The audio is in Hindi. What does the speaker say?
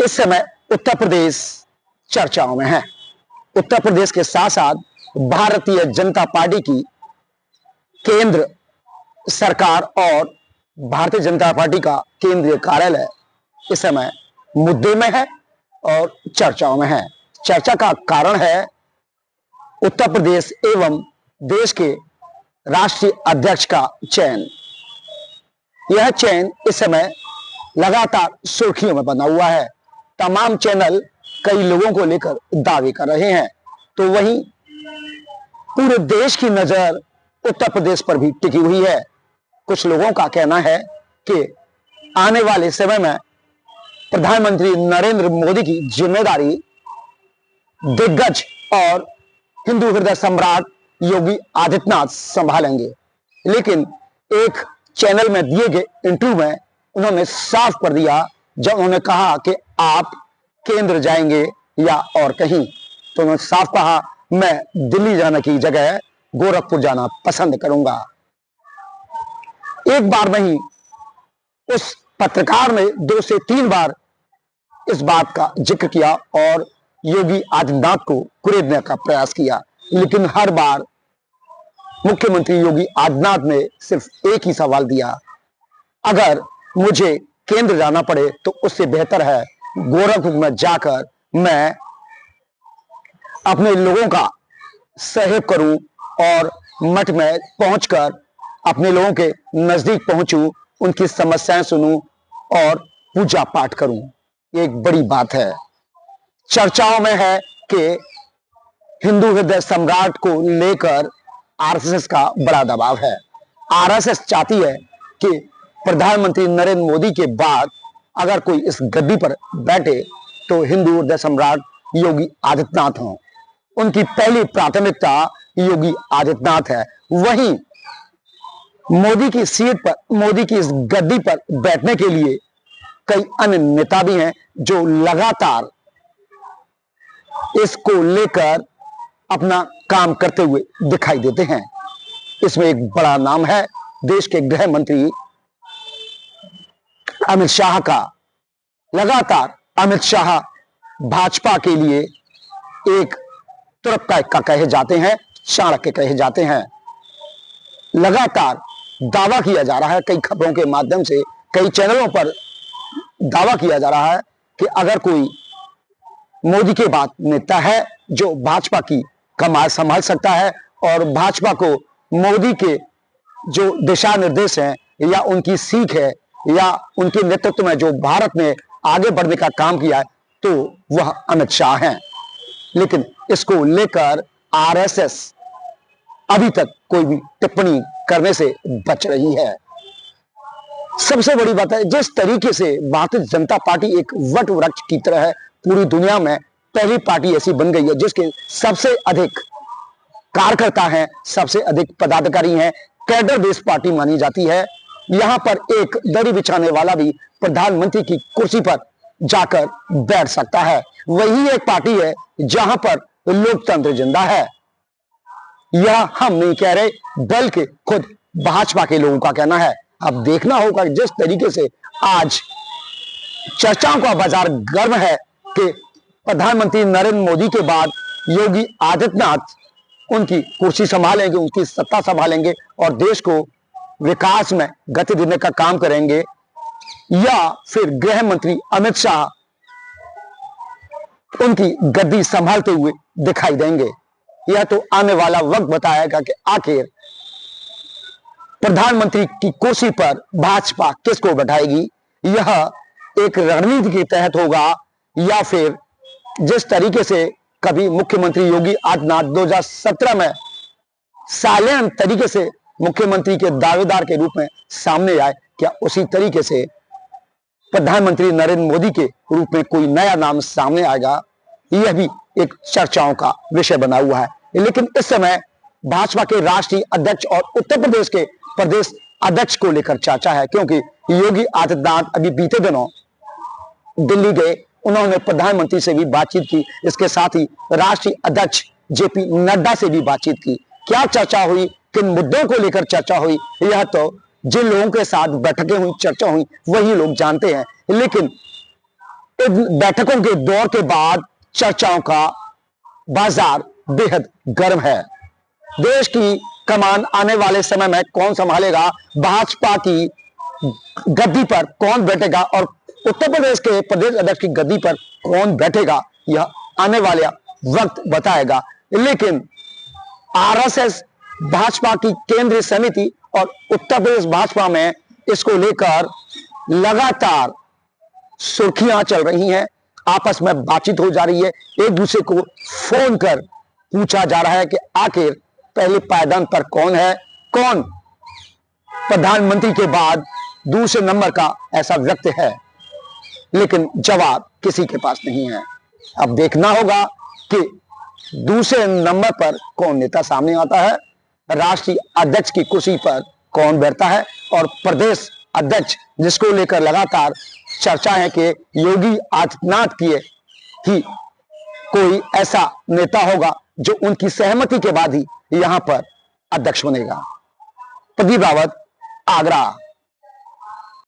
इस समय उत्तर प्रदेश चर्चाओं में है। उत्तर प्रदेश के साथ साथ भारतीय जनता पार्टी की केंद्र सरकार और भारतीय जनता पार्टी का केंद्रीय कार्यालय इस समय मुद्दे में है और चर्चाओं में है। चर्चा का कारण है उत्तर प्रदेश एवं देश के राष्ट्रीय अध्यक्ष का चयन। यह चयन इस समय लगातार सुर्खियों में बना हुआ है। तमाम चैनल कई लोगों को लेकर दावे कर रहे हैं, तो वहीं पूरे देश की नजर उत्तर प्रदेश पर भी टिकी हुई है। कुछ लोगों का कहना है कि आने वाले समय में प्रधानमंत्री नरेंद्र मोदी की जिम्मेदारी दिग्गज और हिंदू हृदय सम्राट योगी आदित्यनाथ संभालेंगे। लेकिन एक चैनल में दिए गए इंटरव्यू में उन्होंने साफ कर दिया, जब उन्होंने कहा कि आप केंद्र जाएंगे या और कहीं, तो उन्होंने साफ कहा मैं दिल्ली जाने की जगह गोरखपुर जाना पसंद करूंगा। एक बार नहीं, उस पत्रकार ने 2 से 3 बार इस बात का जिक्र किया और योगी आदित्यनाथ को कुरेदने का प्रयास किया, लेकिन हर बार मुख्यमंत्री योगी आदित्यनाथ ने सिर्फ एक ही सवाल दिया, अगर मुझे केंद्र जाना पड़े तो उससे बेहतर है गोरखपुर में जाकर मैं अपने लोगों का सहयोग करूं और मठ में पहुंचकर अपने लोगों के नजदीक पहुंचूं, उनकी समस्याएं सुनूं और पूजा पाठ करूं। ये एक बड़ी बात है। चर्चाओं में है कि हिंदू हृदय सम्राट को लेकर आरएसएस का बड़ा दबाव है। आरएसएस चाहती है कि प्रधानमंत्री नरेंद्र मोदी के बाद अगर कोई इस गद्दी पर बैठे तो हिंदू हृदय सम्राट योगी आदित्यनाथ हों। उनकी पहली प्राथमिकता योगी आदित्यनाथ है। वहीं मोदी की सीट पर, मोदी की इस गद्दी पर बैठने के लिए कई अन्य नेता भी हैं जो लगातार इसको लेकर अपना काम करते हुए दिखाई देते हैं। इसमें एक बड़ा नाम है देश के गृह मंत्री अमित शाह का। लगातार अमित शाह भाजपा के लिए एक तुरप का कहे जाते हैं, चाणक्य कहे जाते हैं। लगातार दावा किया जा रहा है, कई खबरों के माध्यम से, कई चैनलों पर दावा किया जा रहा है कि अगर कोई मोदी के बाद नेता है जो भाजपा की कमान संभाल सकता है और भाजपा को मोदी के जो दिशा निर्देश हैं या उनकी सीख है या उनके नेतृत्व में जो भारत में आगे बढ़ने का काम किया है, तो वह अमित शाह हैं। लेकिन इसको लेकर आरएसएस अभी तक कोई भी टिप्पणी करने से बच रही है। सबसे बड़ी बात है, जिस तरीके से भारतीय जनता पार्टी एक वट वृक्ष की तरह है, पूरी दुनिया में पहली पार्टी ऐसी बन गई है जिसके सबसे अधिक कार्यकर्ता हैं, सबसे अधिक पदाधिकारी हैं, कैडर बेस्ड पार्टी मानी जाती है। यहां पर एक दरी बिछाने वाला भी प्रधानमंत्री की कुर्सी पर जाकर बैठ सकता है। वही एक पार्टी है जहां पर लोकतंत्र जिंदा है। यह हम नहीं कह रहे, बल्कि खुद भाजपा के लोगों का कहना है। अब देखना होगा जिस तरीके से आज चर्चाओं का बाजार गर्म है कि प्रधानमंत्री नरेंद्र मोदी के बाद योगी आदित्यनाथ उनकी कुर्सी संभालेंगे, उनकी सत्ता संभालेंगे और देश को विकास में गति देने का काम करेंगे, या फिर गृह मंत्री अमित शाह उनकी गद्दी संभालते हुए दिखाई देंगे। यह तो आने वाला वक्त बताएगा कि आखिर प्रधानमंत्री की कुर्सी पर भाजपा किसको बैठाएगी। यह एक रणनीति के तहत होगा या फिर जिस तरीके से कभी मुख्यमंत्री योगी आदित्यनाथ 2017 में साइलेंट तरीके से मुख्यमंत्री के दावेदार के रूप में सामने आए, क्या उसी तरीके से प्रधानमंत्री नरेंद्र मोदी के रूप में कोई नया नाम सामने आएगा। यह भी एक चर्चाओं का विषय बना हुआ है। लेकिन इस समय भाजपा के राष्ट्रीय अध्यक्ष और उत्तर प्रदेश के प्रदेश अध्यक्ष को लेकर चर्चा है, क्योंकि योगी आदित्यनाथ अभी बीते दिनों दिल्ली गए, उन्होंने प्रधानमंत्री से भी बातचीत की, इसके साथ ही राष्ट्रीय अध्यक्ष जेपी नड्डा से भी बातचीत की। क्या चर्चा हुई, किन मुद्दों को लेकर चर्चा हुई, यह तो जिन लोगों के साथ बैठकें हुई, चर्चा हुई, वही लोग जानते हैं। लेकिन इन बैठकों के दौर के बाद चर्चाओं का बाजार बेहद गर्म है। देश की कमान आने वाले समय में कौन संभालेगा, भाजपा की गद्दी पर कौन बैठेगा और उत्तर प्रदेश के प्रदेश अध्यक्ष की गद्दी पर कौन बैठेगा, यह आने वाला वक्त बताएगा। लेकिन आरएसएस, भाजपा की केंद्रीय समिति और उत्तर प्रदेश भाजपा में इसको लेकर लगातार सुर्खियां चल रही हैं, आपस में बातचीत हो जा रही है, एक दूसरे को फोन कर पूछा जा रहा है कि आखिर पहले पायदान पर कौन है, कौन प्रधानमंत्री के बाद दूसरे नंबर का ऐसा व्यक्ति है। लेकिन जवाब किसी के पास नहीं है। अब देखना होगा कि दूसरे नंबर पर कौन नेता सामने आता है, राष्ट्रीय अध्यक्ष की कुर्सी पर कौन बैठता है और प्रदेश अध्यक्ष जिसको लेकर लगातार चर्चा है कि योगी आदित्यनाथ की ही कोई ऐसा नेता होगा जो उनकी सहमति के बाद ही यहां पर अध्यक्ष बनेगा। प्रदीप रावत, आगरा।